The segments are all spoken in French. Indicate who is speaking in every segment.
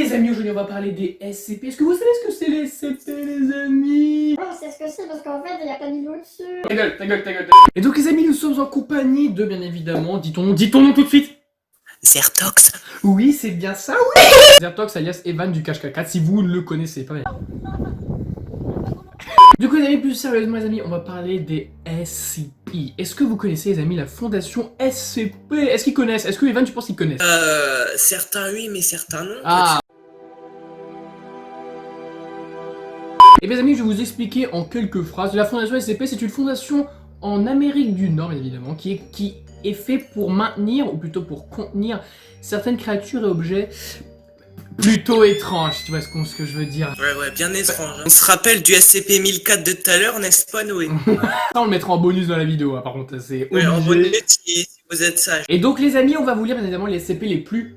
Speaker 1: les amis, aujourd'hui on va parler des SCP. Est-ce que vous savez ce que c'est les SCP les amis?
Speaker 2: Ouais, c'est ce que c'est parce qu'en fait, il y a pas de niveau dessus.
Speaker 1: Ta gueule, ta gueule, ta gueule. Et donc les amis, nous sommes en compagnie de, bien évidemment, dis ton nom tout de suite.
Speaker 3: Zertox.
Speaker 1: Oui, c'est bien ça, oui. Zertox alias Evan du Cache 4 si vous ne le connaissez pas. Du coup les amis, plus sérieusement les amis, on va parler des SCP. Est-ce que vous connaissez les amis la fondation SCP? Est-ce qu'ils connaissent? Est-ce que Evan tu penses qu'ils connaissent?
Speaker 3: Certains oui, mais certains non.
Speaker 1: Ah. Et bien les amis, je vais vous expliquer en quelques phrases. La fondation SCP, c'est une fondation en Amérique du Nord, bien évidemment, qui est fait pour maintenir, ou plutôt pour contenir, certaines créatures et objets plutôt étranges, tu vois ce que je veux dire.
Speaker 3: Ouais, bien étrange. Hein. On se rappelle du SCP-1004 de tout à l'heure, n'est-ce pas Noé?
Speaker 1: Ça on le mettra en bonus dans la vidéo, hein, par contre, c'est
Speaker 3: Ouais, en bonus
Speaker 1: obligé.
Speaker 3: si vous êtes sage.
Speaker 1: Et donc les amis, on va vous lire bien évidemment les SCP les plus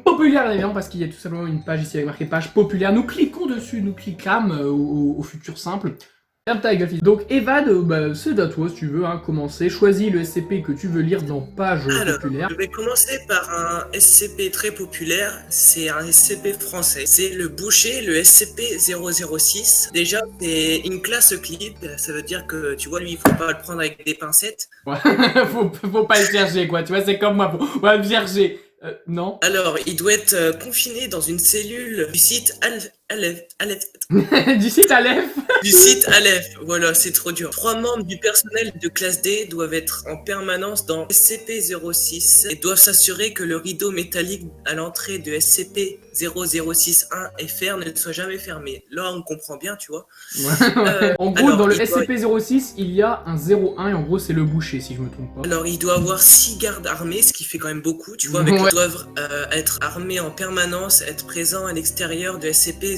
Speaker 1: populaires, bien évidemment, parce qu'il y a tout simplement une page ici avec marqué page populaire. Nous cliquons dessus, nous cliquons au futur simple. Ferme ta gueule, fils. Donc Evan, c'est à toi si tu veux commencer. Choisis le SCP que tu veux lire dans page populaire.
Speaker 3: Je vais commencer par un SCP très populaire, c'est un SCP français. C'est le boucher, le SCP-006. Déjà, c'est une classe Euclide, ça veut dire que, tu vois, lui, il faut pas le prendre avec des pincettes.
Speaker 1: Ouais. faut pas le chercher, quoi, tu vois, c'est comme moi, faut pas le chercher. Non.
Speaker 3: Alors, il doit être confiné dans une cellule du site Aleph.
Speaker 1: Du site Aleph.
Speaker 3: Du site Aleph, voilà, c'est trop dur. 3 membres du personnel de classe D doivent être en permanence dans SCP-06 et doivent s'assurer que le rideau métallique à l'entrée de SCP-0061 et fer ne soit jamais fermé. Là, on comprend bien, tu vois.
Speaker 1: En gros,
Speaker 3: alors,
Speaker 1: dans le SCP-06, il y a un 01 et en gros, c'est le boucher, si je me trompe pas.
Speaker 3: Alors, il doit avoir 6 gardes armés, ce qui fait quand même beaucoup, tu vois. Avec Ils doivent être armés en permanence, être présents à l'extérieur de SCP-0061.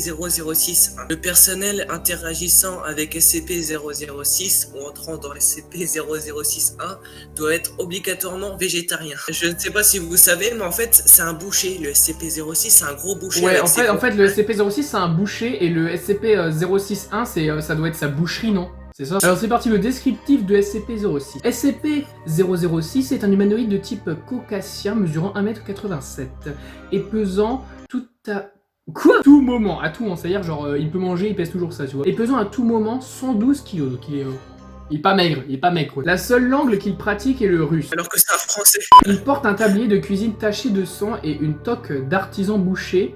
Speaker 3: Le personnel interagissant avec SCP-006 ou entrant dans SCP-0061 doit être obligatoirement végétarien. Je ne sais pas si vous savez, mais en fait, c'est un boucher. Le SCP-06, c'est un gros boucher.
Speaker 1: Ouais, en fait, le SCP-06, c'est un boucher et le SCP-061, ça doit être sa boucherie, non? C'est ça. Alors c'est parti, le descriptif de SCP-06. SCP-006 est un humanoïde de type caucasien mesurant 1m87 et pesant tout à... Quoi? Tout moment, à tout moment, c'est-à-dire genre il peut manger, il pèse toujours ça, tu vois. Et pesant à tout moment 112 kg, donc il est pas maigre, quoi. La seule langue qu'il pratique est le russe.
Speaker 3: Alors que c'est un français.
Speaker 1: Il porte un tablier de cuisine taché de sang et une toque d'artisan boucher,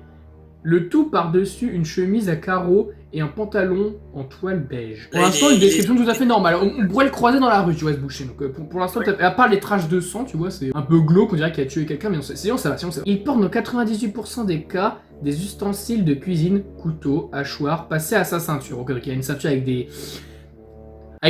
Speaker 1: le tout par-dessus une chemise à carreaux et un pantalon en toile beige. Pour l'instant, une description tout à fait normale. On pourrait le croiser dans la rue, tu vois, ce boucher. Donc pour l'instant, à part les traces de sang, tu vois, c'est un peu glauque, on dirait qu'il a tué quelqu'un, mais sinon ça va, Il porte dans 98% des cas des ustensiles de cuisine, couteau, hachoir, passés à sa ceinture. Ok, donc il a une ceinture avec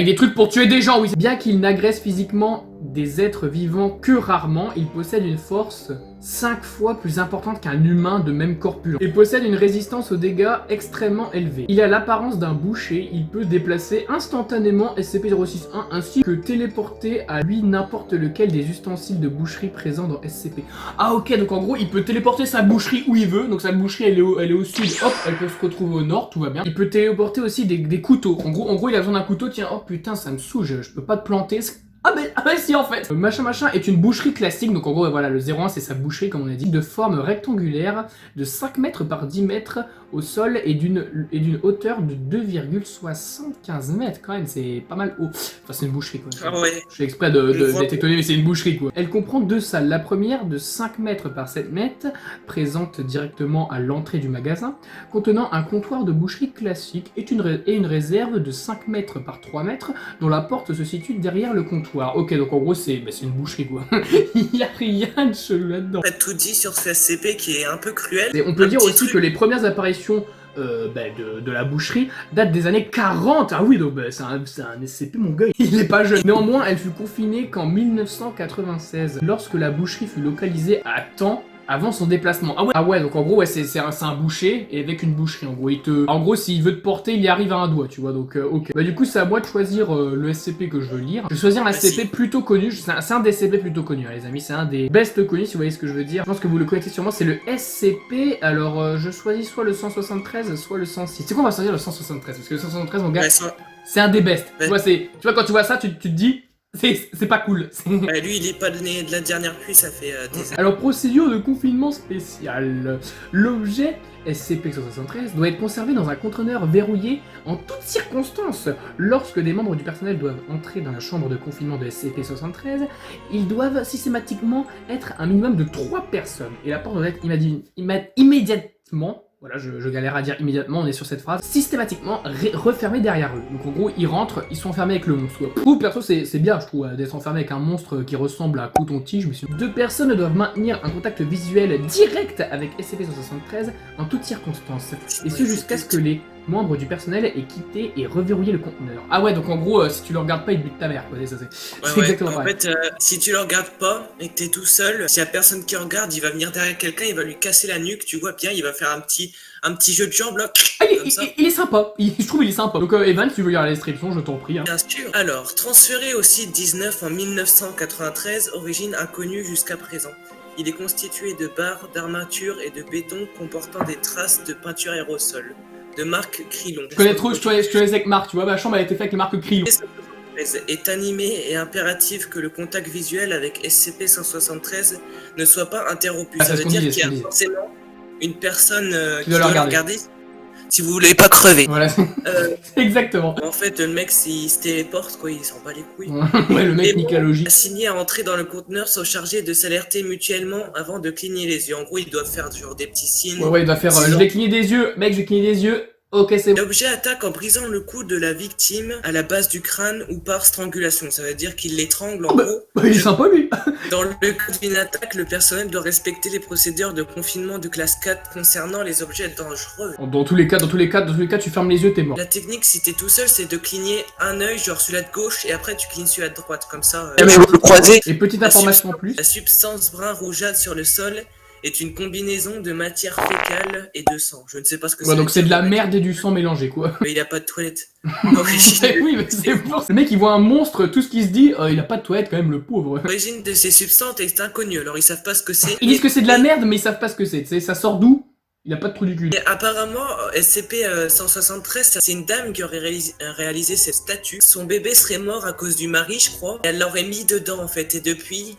Speaker 1: des trucs pour tuer des gens, oui. Bien qu'il n'agresse physiquement des êtres vivants que rarement, il possède une force 5 fois plus importante qu'un humain de même corpulence. Il possède une résistance aux dégâts extrêmement élevée. Il a l'apparence d'un boucher, il peut déplacer instantanément SCP-061 ainsi que téléporter à lui n'importe lequel des ustensiles de boucherie présents dans SCP. Ah ok, donc en gros il peut téléporter sa boucherie où il veut, donc sa boucherie elle est au sud, hop, elle peut se retrouver au nord, tout va bien. Il peut téléporter aussi des couteaux, en gros il a besoin d'un couteau, tiens, oh putain ça me saoule, je peux pas te planter. Ah ben si en fait. Machin est une boucherie classique, donc en gros voilà, le 01 c'est sa boucherie comme on a dit, de forme rectangulaire de 5 mètres par 10 mètres au sol et d'une hauteur de 2,75 mètres quand même, c'est pas mal haut. Enfin c'est une boucherie quoi.
Speaker 3: Ah ouais.
Speaker 1: Je fais exprès d'être étonné mais c'est une boucherie quoi. Elle comprend 2 salles, la première de 5 mètres par 7 mètres, présente directement à l'entrée du magasin, contenant un comptoir de boucherie classique et une réserve de 5 mètres par 3 mètres dont la porte se situe derrière le comptoir. Ok, donc en gros, c'est une boucherie, quoi. Il y a rien de chelou là-dedans.
Speaker 3: On a tout dit sur ce SCP qui est un peu cruel.
Speaker 1: Et on peut dire aussi que les premières apparitions de la boucherie datent des années 40. Ah oui, donc c'est un SCP, mon gars, il est pas jeune. Néanmoins, elle fut confinée qu'en 1996, lorsque la boucherie fut localisée à temps avant son déplacement. Ah ouais, donc en gros, ouais, c'est un boucher et avec une boucherie. En gros, s'il veut te porter, il y arrive à un doigt, tu vois. Donc, ok. Bah, du coup, c'est à moi de choisir le SCP que je veux lire. Je vais choisir un SCP plutôt connu. C'est un des SCP plutôt connus, hein, les amis. C'est un des best connus, si vous voyez ce que je veux dire. Je pense que vous le connaissez sûrement. C'est le SCP. Alors, je choisis soit le 173, soit le 106. C'est quoi, on va choisir le 173? Parce que le 173, mon gars, c'est un des best. Ouais. Tu vois, quand tu vois ça, tu te dis. C'est pas cool.
Speaker 3: Lui, il est pas donné de la dernière pluie, ça fait des années.
Speaker 1: Alors, procédure de confinement spécial. L'objet SCP-173 doit être conservé dans un conteneur verrouillé en toutes circonstances. Lorsque des membres du personnel doivent entrer dans la chambre de confinement de SCP-173, ils doivent systématiquement être un minimum de 3 personnes. Et la porte doit être immédiatement, voilà, je galère à dire immédiatement, on est sur cette phrase, systématiquement refermée derrière eux. Donc en gros, ils rentrent, ils sont enfermés avec le monstre. Ou perso, c'est bien, je trouve, d'être enfermé avec un monstre qui ressemble à coton-tige, mais 2 personnes doivent maintenir un contact visuel direct avec SCP-173 en toutes circonstances. Et ce jusqu'à ce que les membres du personnel aient quitté et reverrouillé le conteneur. Ah ouais, donc en gros, si tu le regardes pas, il bute ta mère, quoi. C'est exactement pareil.
Speaker 3: En fait, si tu le regardes pas et que t'es tout seul, s'il y a personne qui regarde, il va venir derrière quelqu'un, il va lui casser la nuque, tu vois bien, il va faire un petit jeu de jambes là.
Speaker 1: Ah, il est sympa, je trouve il est sympa. Donc Evan, si tu veux lire la description, je t'en prie. Hein.
Speaker 3: Bien sûr. Alors, transféré au site 19 en 1993, origine inconnue jusqu'à présent. Il est constitué de barres, d'armatures et de béton comportant des traces de peinture aérosol. De marque Krillon.
Speaker 1: Je connais trop, je te laisse avec Marc, tu vois, ma chambre a été faite avec les marques Krillon.
Speaker 3: Est animé et impératif que le contact visuel avec SCP-173 ne soit pas interrompu. Ça veut dire qu'il y a forcément une personne qui doit le regarder si vous voulez pas crever.
Speaker 1: Voilà, exactement.
Speaker 3: En fait, le mec, s'il se téléporte, quoi, il s'en bat les couilles.
Speaker 1: Ouais, le mec nique la logique.
Speaker 3: Assignés à entrer dans le conteneur sont chargés de s'alerter mutuellement avant de cligner les yeux. En gros, ils doivent faire genre des petits signes.
Speaker 1: Ouais, il doit faire je vais cligner des yeux, mec, je vais cligner des yeux. Ok, c'est bon.
Speaker 3: L'objet attaque en brisant le cou de la victime à la base du crâne ou par strangulation. Ça veut dire qu'il l'étrangle en gros.
Speaker 1: Bah, il est sympa lui.
Speaker 3: Dans le cas d'une attaque, le personnel doit respecter les procédures de confinement de classe 4 concernant les objets dangereux.
Speaker 1: Dans tous les cas, tu fermes les yeux, t'es mort.
Speaker 3: La technique, si t'es tout seul, c'est de cligner un œil, genre celui-là de gauche, et après tu clignes celui-là de droite, comme ça.
Speaker 1: Mais vous le croisez. Et petite information en plus.
Speaker 3: La substance brun rougeâtre sur le sol est une combinaison de matière fécale et de sang. Je ne sais pas ce que c'est.
Speaker 1: Donc c'est de la merde et du sang mélangé, quoi.
Speaker 3: Mais il a pas de toilette.
Speaker 1: Oui, mais c'est pour le mec, il voit un monstre, tout ce qu'il se dit, il a pas de toilette quand même, le pauvre.
Speaker 3: L'origine de ces substances est inconnue, alors ils savent pas ce que c'est.
Speaker 1: Ils disent que c'est de la merde, mais ils savent pas ce que c'est. Ça sort d'où? Il a pas de trou du cul.
Speaker 3: Et apparemment, SCP-173, c'est une dame qui aurait réalisé cette statue. Son bébé serait mort à cause du mari, je crois. Et elle l'aurait mis dedans, en fait. Et depuis,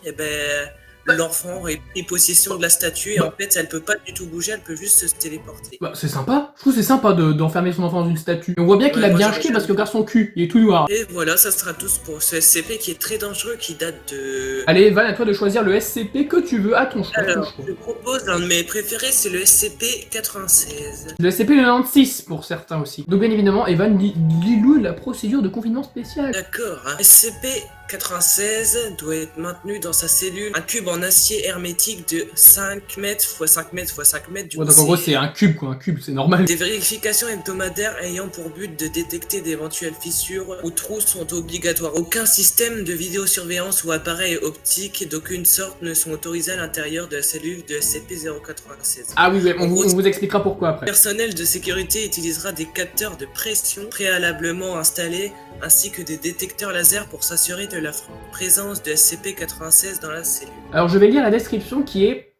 Speaker 3: l'enfant aurait pris possession de la statue. Et en fait, elle peut pas du tout bouger, elle peut juste se téléporter.
Speaker 1: Bah, c'est sympa. Je trouve que c'est sympa d'enfermer son enfant dans une statue. Et on voit bien qu'il a bien chié parce que regarde son cul, il est tout noir.
Speaker 3: Et voilà, ça sera tout pour ce SCP qui est très dangereux, qui date de...
Speaker 1: Allez, Van, à toi de choisir le SCP que tu veux à ton choix.
Speaker 3: Alors, je propose un de mes préférés, c'est le SCP-96.
Speaker 1: Le SCP-96 pour certains aussi. Donc bien évidemment, Evan, lis-lui la procédure de confinement spécial.
Speaker 3: D'accord, hein. SCP-96 doit être maintenu dans sa cellule, un cube en acier hermétique de 5 mètres x 5 mètres x 5 mètres.
Speaker 1: Donc en gros, c'est un cube, quoi, un cube, c'est normal.
Speaker 3: Des vérifications hebdomadaires ayant pour but de détecter d'éventuelles fissures ou trous sont obligatoires. Aucun système de vidéosurveillance ou appareil optique d'aucune sorte ne sont autorisés à l'intérieur de la cellule de SCP-096.
Speaker 1: Ah oui, on vous expliquera pourquoi après.
Speaker 3: Le personnel de sécurité utilisera des capteurs de pression préalablement installés ainsi que des détecteurs laser pour s'assurer de la présence de SCP-96 dans la cellule.
Speaker 1: Alors je vais lire la description qui est...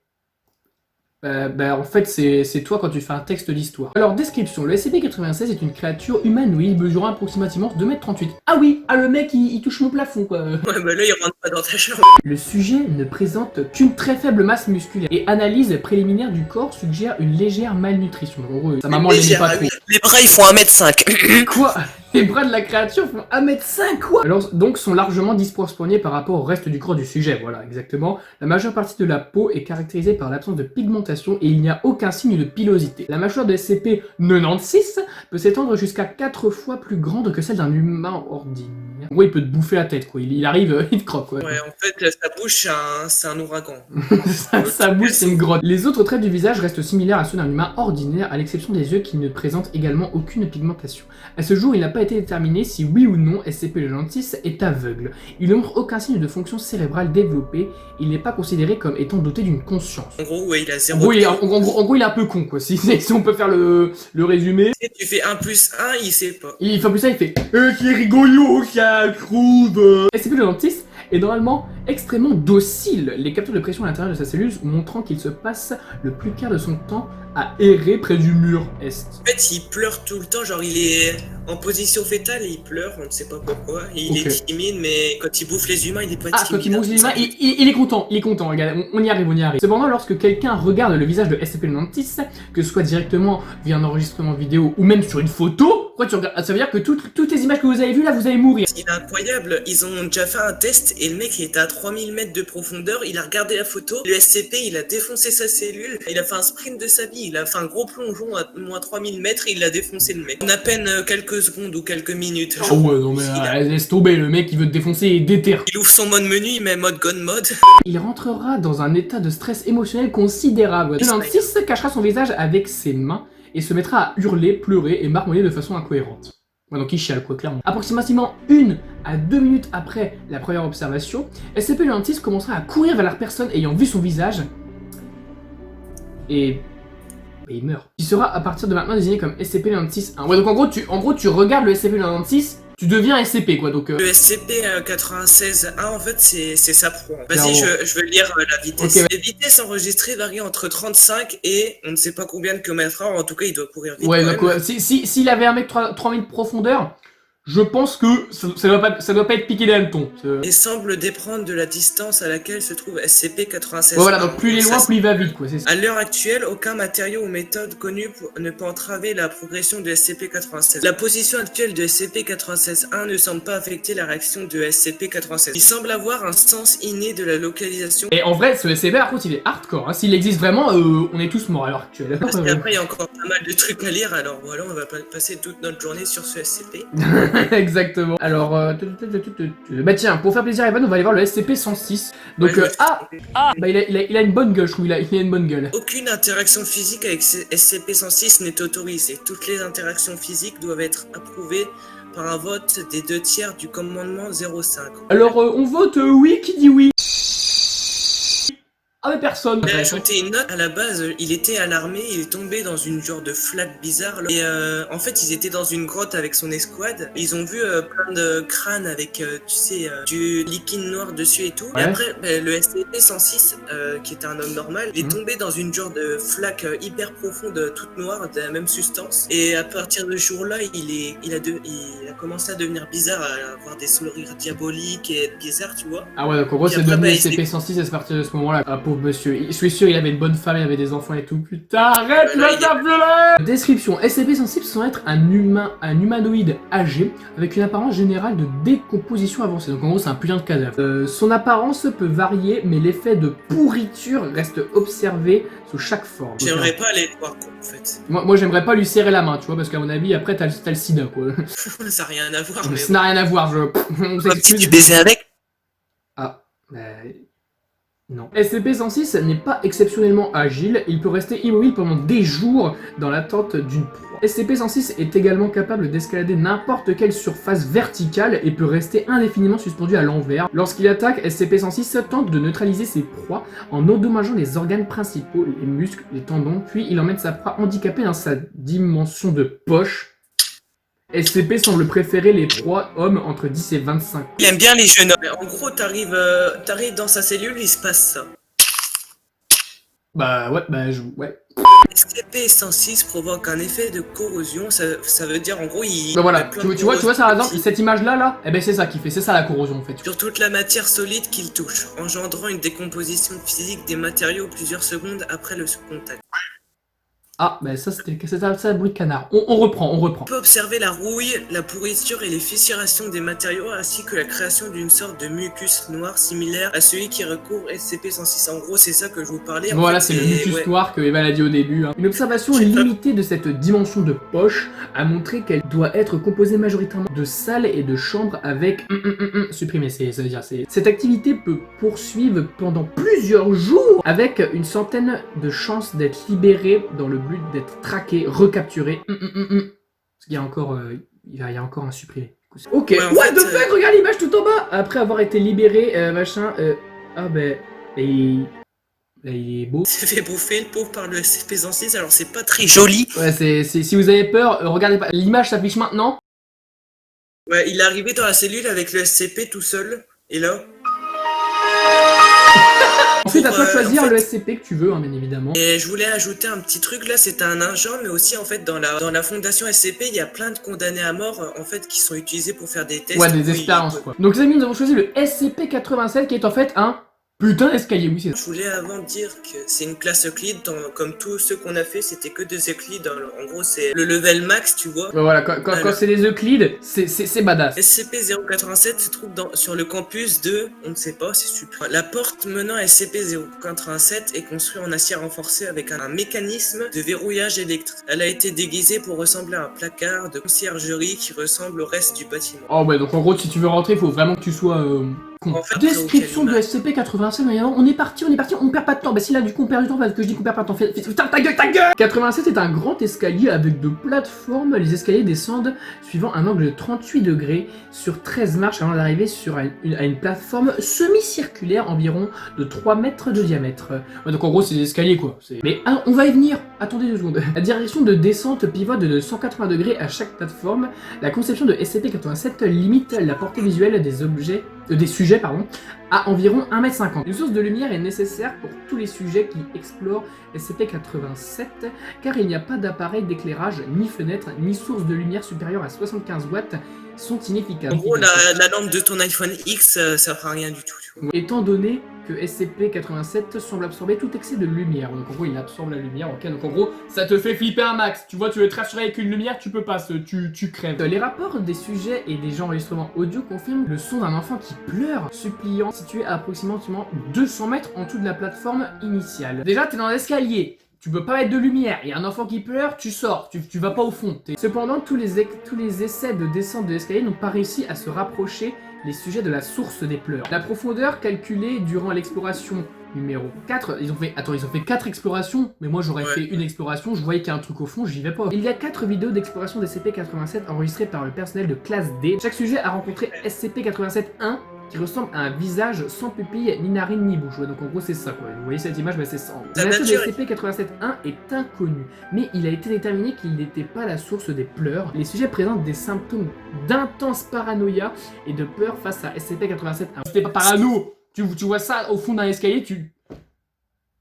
Speaker 1: en fait, c'est toi quand tu fais un texte d'histoire. Alors, description. Le SCP-96 est une créature humanoïde mesurant approximativement 2m38. Ah oui, le mec, il touche mon plafond, quoi.
Speaker 3: Ouais, bah là, il rentre pas dans ta chambre.
Speaker 1: Le sujet ne présente qu'une très faible masse musculaire. Et analyse préliminaire du corps suggère une légère malnutrition. En gros, sa maman l'aimait pas trop.
Speaker 3: Les bras, ils font 1m5.
Speaker 1: Quoi? Les bras de la créature font 1m5, quoi. Alors, donc, sont largement disproportionnés par rapport au reste du corps du sujet, voilà, exactement. La majeure partie de la peau est caractérisée par l'absence de pigmentation et il n'y a aucun signe de pilosité. La mâchoire de SCP-96 peut s'étendre jusqu'à 4 fois plus grande que celle d'un humain ordinaire. En gros, il peut te bouffer la tête, quoi. Il arrive, il te croque, quoi.
Speaker 3: Ouais, en fait, sa bouche, c'est un ouragan.
Speaker 1: sa bouche, c'est une grotte. Les autres traits du visage restent similaires à ceux d'un humain ordinaire, à l'exception des yeux qui ne présentent également aucune pigmentation. À ce jour, il n'a pas été déterminé si oui ou non SCP-96 est aveugle. Il ne montre aucun signe de fonction cérébrale développée, il n'est pas considéré comme étant doté d'une conscience.
Speaker 3: En gros, ouais, il a zéro.
Speaker 1: En gros, il est un peu con, quoi. Si on peut faire le résumé.
Speaker 3: Si tu fais 1 plus 1, il sait pas.
Speaker 1: Il fait plus ça, il fait qui rigolo, ça trouve. SCP-96 est normalement extrêmement docile. Les capteurs de pression à l'intérieur de sa cellule montrant qu'il se passe le plus clair de son temps à errer près du mur est.
Speaker 3: En fait, il pleure tout le temps, genre il est en position fétale et il pleure, on ne sait pas pourquoi. Et il est timide, mais quand il bouffe les humains, il est pas timide.
Speaker 1: Ah, quand il bouffe les humains, il est content, regarde, on y arrive, Cependant, lorsque quelqu'un regarde le visage de SCP-96, que ce soit directement via un enregistrement vidéo ou même sur une photo, pourquoi tu regardes? Ça veut dire que toutes les images que vous avez vues là, vous allez mourir.
Speaker 3: Il est incroyable, ils ont déjà fait un test et le mec il était à 3000 mètres de profondeur, il a regardé la photo, le SCP il a défoncé sa cellule, il a fait un sprint de sa vie, il a fait un gros plongeon à moins 3000 mètres et il a défoncé le mec. En à peine quelques secondes ou quelques minutes.
Speaker 1: Oh ouais, non mais laisse tomber, le mec il veut te défoncer et déterre.
Speaker 3: Il ouvre son mode menu, il met mode gun mode.
Speaker 1: Il rentrera dans un état de stress émotionnel considérable. Le 96 cachera son visage avec ses mains et se mettra à hurler, pleurer et marmonner de façon incohérente. Ouais, donc il chiale quoi, clairement. Approximativement 1 à 2 minutes après la première observation, SCP-96 commencera à courir vers la personne ayant vu son visage et il meurt. Il sera à partir de maintenant désigné comme SCP-96-1. Ouais, donc en gros tu regardes le SCP-96, tu deviens SCP quoi, donc...
Speaker 3: Le SCP-96-1 en fait c'est sa proie. Vas-y, je vais lire la vitesse. Okay, Les vitesses enregistrées varient entre 35 et on ne sait pas combien de kilomètres heure, en tout cas il doit courir vite.
Speaker 1: Ouais, donc s'il avait un mec 3000 de profondeur, je pense que ça doit pas être piqué des hannetons.
Speaker 3: Et semble dépendre de la distance à laquelle se trouve SCP-96.
Speaker 1: Voilà, donc plus il est loin, plus il va vite quoi.
Speaker 3: À l'heure actuelle, aucun matériau ou méthode connu ne peut entraver la progression de SCP-96. La position actuelle de SCP-96-1 ne semble pas affecter la réaction de SCP-96. Il semble avoir un sens inné de la localisation.
Speaker 1: Et en vrai, ce SCP par contre il est hardcore, hein. S'il existe vraiment, on est tous morts à l'heure actuelle.
Speaker 3: Parce qu'après il y a encore pas mal de trucs à lire, alors voilà, on va passer toute notre journée sur ce SCP.
Speaker 1: Exactement. Alors, bah tiens, pour faire plaisir à Evan, on va aller voir le SCP-106. Donc, bah il a une bonne gueule, je trouve, il a une bonne gueule.
Speaker 3: Aucune interaction physique avec SCP-106 n'est autorisée. Toutes les interactions physiques doivent être approuvées par un vote des 2/3 du commandement 05.
Speaker 1: Alors, on vote oui, qui dit oui? Ah mais personne.
Speaker 3: Il a ajouté une note. À la base, il était à l'armée, il est tombé dans une genre de flaque bizarre. Et en fait, ils étaient dans une grotte avec son escouade. Ils ont vu plein de crânes avec, tu sais, du liquide noir dessus et tout. Ouais. Et après, le SCP-106, qui était un homme normal, il est tombé dans une genre de flaque hyper profonde, toute noire, de la même substance. Et à partir de ce jour-là, il a commencé à devenir bizarre, à avoir des sourires diaboliques et être bizarre, tu vois.
Speaker 1: Ah ouais, donc en gros, c'est devenu SCP-106 à partir de ce moment-là. Monsieur, je suis sûr il avait une bonne femme, il avait des enfants et tout. Putain, arrête, là, ça pleurer. Description: SCP-106 semble être un humanoïde âgé avec une apparence générale de décomposition avancée. Donc en gros, c'est un putain de cadavre. Son apparence peut varier, mais l'effet de pourriture reste observé sous chaque forme.
Speaker 3: J'aimerais pas aller le voir, quoi, en fait.
Speaker 1: Moi j'aimerais pas lui serrer la main, tu vois, parce qu'à mon avis, après, t'as le sida, quoi.
Speaker 3: Ça n'a rien à voir, mais.
Speaker 1: Ça n'a rien à voir,
Speaker 3: Si tu baisais avec.
Speaker 1: Ah, non. SCP-106 n'est pas exceptionnellement agile, il peut rester immobile pendant des jours dans l'attente d'une proie. SCP-106 est également capable d'escalader n'importe quelle surface verticale et peut rester indéfiniment suspendu à l'envers. Lorsqu'il attaque, SCP-106 tente de neutraliser ses proies en endommageant les organes principaux, les muscles, les tendons, puis il emmène sa proie handicapée dans sa dimension de poche. SCP semble préférer les proies hommes entre 10 et 25.
Speaker 3: Il aime bien les jeunes hommes. En gros, t'arrives dans sa cellule, il se passe ça.
Speaker 1: Bah ouais, ouais.
Speaker 3: SCP-106 provoque un effet de corrosion, ça veut dire en gros il...
Speaker 1: Bah voilà, tu vois ça par exemple, cette image là, eh ben c'est ça qui fait, c'est ça la corrosion en fait.
Speaker 3: Sur toute la matière solide qu'il touche, engendrant une décomposition physique des matériaux plusieurs secondes après le contact.
Speaker 1: Ah, bah ça c'était le bruit de canard. On reprend.
Speaker 3: On peut observer la rouille, la pourriture et les fissurations des matériaux ainsi que la création d'une sorte de mucus noir similaire à celui qui recouvre SCP-106. En gros, c'est ça que je vous parlais.
Speaker 1: Voilà, c'est le mucus noir que Evan a dit au début. Hein. Une observation limitée de cette dimension de poche a montré qu'elle doit être composée majoritairement de salles et de chambres avec supprimé. Ça veut dire cette activité peut poursuivre pendant plusieurs jours avec une centaine de chances d'être libérée dans le but d'être traqué, recapturé. Parce qu'il y a encore, il y a encore un supprimé. Ok. Ouais, what the fuck, regarde l'image tout en bas. Après avoir été libéré, machin. Ah ben, il est beau.
Speaker 3: Il s'est fait bouffer le pauvre par le SCP-106, alors c'est pas très joli.
Speaker 1: Ouais, si vous avez peur, regardez pas. L'image s'affiche maintenant.
Speaker 3: Ouais, il est arrivé dans la cellule avec le SCP tout seul, et là.
Speaker 1: Ensuite, à toi de choisir le SCP que tu veux, hein, bien évidemment.
Speaker 3: Et je voulais ajouter un petit truc là, c'est un agent, mais aussi en fait dans la fondation SCP, il y a plein de condamnés à mort en fait qui sont utilisés pour faire des tests.
Speaker 1: Ouais, des expériences quoi. Donc les amis, nous avons choisi le SCP-87 qui est en fait un putain d'escalier, oui c'est ça.
Speaker 3: Je voulais avant dire que c'est une classe Euclide, comme tous ceux qu'on a fait, c'était que des Euclides. En gros, c'est le level max, tu vois.
Speaker 1: Ouais, voilà, quand c'est des Euclides, c'est badass.
Speaker 3: SCP-087 se trouve sur le campus de, on ne sait pas, c'est super. La porte menant à SCP-087 est construite en acier renforcé avec un mécanisme de verrouillage électrique. Elle a été déguisée pour ressembler à un placard de conciergerie qui ressemble au reste du bâtiment.
Speaker 1: Oh ouais, donc en gros, si tu veux rentrer, il faut vraiment que tu sois... En fait, description de SCP-87, on est parti, on perd pas de temps. Bah si là du coup on perd du temps parce que je dis qu'on perd pas de temps. Putain, ta gueule 87 est un grand escalier avec deux plateformes. Les escaliers descendent suivant un angle de 38 degrés sur 13 marches avant d'arriver à une plateforme semi-circulaire environ de 3 mètres de diamètre. Ouais, donc en gros c'est des escaliers quoi. Mais on va y venir, attendez 2 secondes. La direction de descente pivote de 180 degrés à chaque plateforme. La conception de SCP-87 limite la portée visuelle des sujets à environ 1,50 m. Une source de lumière est nécessaire pour tous les sujets qui explorent SCP-87 car il n'y a pas d'appareil d'éclairage, ni fenêtre, ni source de lumière supérieure à 75 watts sont inefficaces.
Speaker 3: En gros, la lampe de ton iPhone X, ça fera rien du tout. Tu vois.
Speaker 1: Étant donné que SCP-87 semble absorber tout excès de lumière, donc en gros il absorbe la lumière, ok, donc en gros ça te fait flipper un max, tu vois, tu veux te rassurer avec une lumière, tu peux pas, tu crèves. Les rapports des sujets et des enregistrements audio confirment le son d'un enfant qui pleure, suppliant, situé à approximativement 200 mètres en dessous de la plateforme initiale. Déjà t'es dans l'escalier, tu peux pas mettre de lumière, il y a un enfant qui pleure, tu sors, tu vas pas au fond. Cependant, tous les essais de descente de l'escalier n'ont pas réussi à se rapprocher les sujets de la source des pleurs. La profondeur calculée durant l'exploration numéro 4, ils ont fait 4 explorations, mais moi j'aurais fait une exploration, je voyais qu'il y a un truc au fond, j'y vais pas. Il y a 4 vidéos d'exploration des SCP-87 enregistrées par le personnel de classe D. Chaque sujet a rencontré SCP-87-1 qui ressemble à un visage sans pupille, ni narine, ni bouche. Ouais, donc en gros c'est ça quoi. Vous voyez cette image, bah c'est ça. La nature de SCP-87-1 est inconnue, mais il a été déterminé qu'il n'était pas la source des pleurs. Les sujets présentent des symptômes d'intense paranoïa et de peur face à SCP-87-1. Si t'es pas parano, tu vois ça au fond d'un escalier,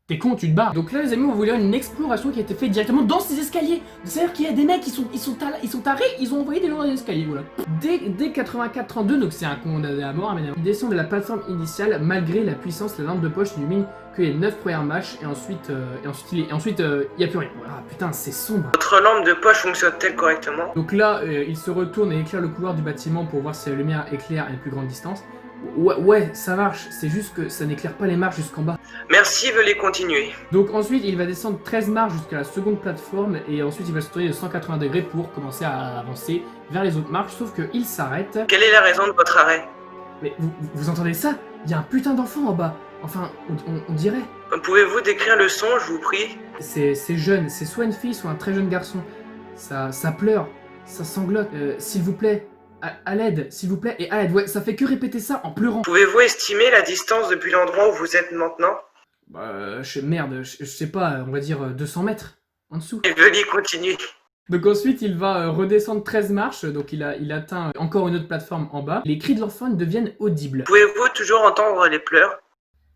Speaker 1: t'es con, tu te barres. Donc là les amis, on va vous lire une exploration qui a été faite directement dans ces escaliers. C'est-à-dire qu'il y a des mecs qui sont tarés, ils ont envoyé des gens dans les escaliers, voilà. Dès 84-32, donc c'est un condamné à mort, il descend de la plateforme initiale malgré la puissance de la lampe de poche du mine que les 9 premières marches et ensuite il y a plus rien. Ah putain, c'est sombre.
Speaker 3: Votre lampe de poche fonctionne-t-elle correctement?
Speaker 1: Donc là, il se retourne et éclaire le couloir du bâtiment pour voir si la lumière éclaire à une plus grande distance. Ouais, ça marche, c'est juste que ça n'éclaire pas les marches jusqu'en bas.
Speaker 3: Merci, veuillez continuer.
Speaker 1: Donc ensuite, il va descendre 13 marches jusqu'à la seconde plateforme et ensuite il va se tourner de 180 degrés pour commencer à avancer vers les autres marches, sauf qu'il s'arrête.
Speaker 3: Quelle est la raison de votre arrêt?
Speaker 1: Mais vous entendez ça? Il y a un putain d'enfant en bas. Enfin, on dirait.
Speaker 3: Pouvez-vous décrire le son, je vous prie?
Speaker 1: C'est jeune, c'est soit une fille, soit un très jeune garçon. Ça pleure, ça sanglote. S'il vous plaît. À l'aide, s'il vous plaît, et à l'aide, ouais, ça fait que répéter ça en pleurant.
Speaker 3: Pouvez-vous estimer la distance depuis l'endroit où vous êtes maintenant?
Speaker 1: Merde, je sais pas, on va dire 200 mètres, en dessous.
Speaker 3: Et veuillez continuer.
Speaker 1: Donc ensuite, il va redescendre 13 marches, donc il atteint encore une autre plateforme en bas. Les cris de l'enfant deviennent audibles.
Speaker 3: Pouvez-vous toujours entendre les pleurs?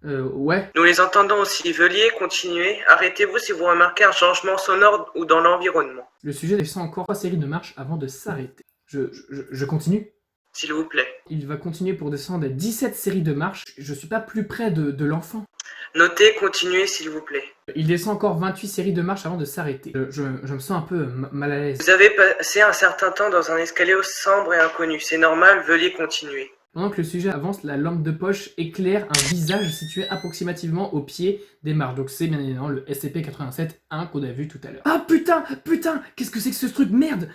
Speaker 1: Ouais.
Speaker 3: Nous les entendons aussi, veuillez continuer. Arrêtez-vous si vous remarquez un changement sonore ou dans l'environnement.
Speaker 1: Le sujet descend encore 3 séries de marches avant de s'arrêter. Je continue.
Speaker 3: S'il vous plaît.
Speaker 1: Il va continuer pour descendre 17 séries de marches. Je suis pas plus près de l'enfant.
Speaker 3: Notez, continuez s'il vous plaît.
Speaker 1: Il descend encore 28 séries de marches avant de s'arrêter. Je me sens un peu mal à l'aise.
Speaker 3: Vous avez passé un certain temps dans un escalier sombre et inconnu. C'est normal, veuillez continuer.
Speaker 1: Pendant que le sujet avance, la lampe de poche éclaire un visage situé approximativement au pied des marches. Donc c'est bien évidemment le SCP-87-1 qu'on a vu tout à l'heure. Ah putain, qu'est-ce que c'est que ce truc? Merde,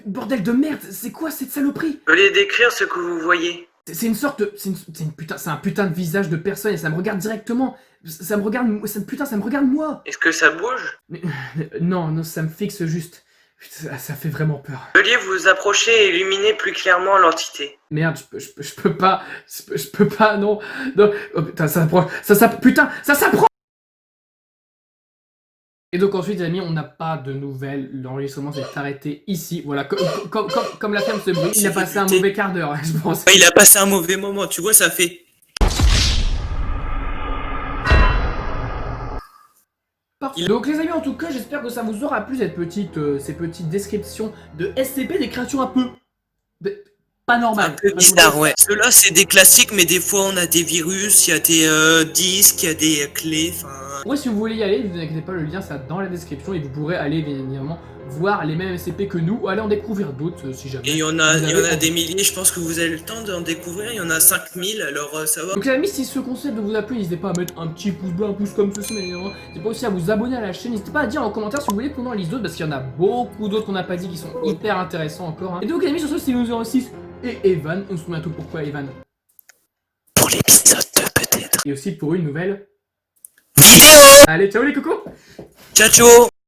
Speaker 1: bordel de merde, c'est quoi cette saloperie?
Speaker 3: Veuillez décrire ce que vous voyez.
Speaker 1: C'est une sorte de... C'est un putain de visage de personne et ça me regarde directement. Ça me regarde moi.
Speaker 3: Est-ce que ça bouge?
Speaker 1: Non, ça me fixe juste. Putain, ça fait vraiment peur.
Speaker 3: Veuillez vous approcher et illuminer plus clairement l'entité.
Speaker 1: Merde, je peux pas, non. Oh putain, ça s'approche. Et donc ensuite, les amis, on n'a pas de nouvelles. L'enregistrement s'est arrêté ici. Voilà, comme la ferme se bruit, il a passé un mauvais quart d'heure, je pense.
Speaker 3: Il a passé un mauvais moment, tu vois, ça fait...
Speaker 1: d'accord. Donc les amis, en tout cas, j'espère que ça vous aura plu ces petites descriptions de SCP, des créatures un peu pas normales.
Speaker 3: Un peu bizarre, ouais. Ceux-là, c'est des classiques, mais des fois, on a des virus, il y a des disques, il y a des clés, enfin...
Speaker 1: Ouais, si vous voulez y aller, ne vous inquiétez pas, le lien c'est dans la description et vous pourrez aller bien évidemment voir les mêmes SCP que nous ou aller en découvrir d'autres si jamais.
Speaker 3: Et il y en a des milliers, je pense que vous avez le temps d'en découvrir, il y en a 5000, alors ça va.
Speaker 1: Donc les amis, si ce concept vous a plu, n'hésitez pas à mettre un petit pouce bleu, un pouce comme ceci, mais n'hésitez pas aussi à vous abonner à la chaîne, n'hésitez pas à dire en commentaire si vous voulez qu'on en lise d'autres, parce qu'il y en a beaucoup d'autres qu'on n'a pas dit qui sont hyper intéressants encore. Hein. Et donc les amis, sur ce, c'est nous 06 et Evan, on se retrouve bientôt pourquoi Evan?
Speaker 3: Pour l'épisode 2 peut-être.
Speaker 1: Et aussi pour une nouvelle...
Speaker 3: Vidéo.
Speaker 1: Allez, ciao les cocos.
Speaker 3: Ciao ciao.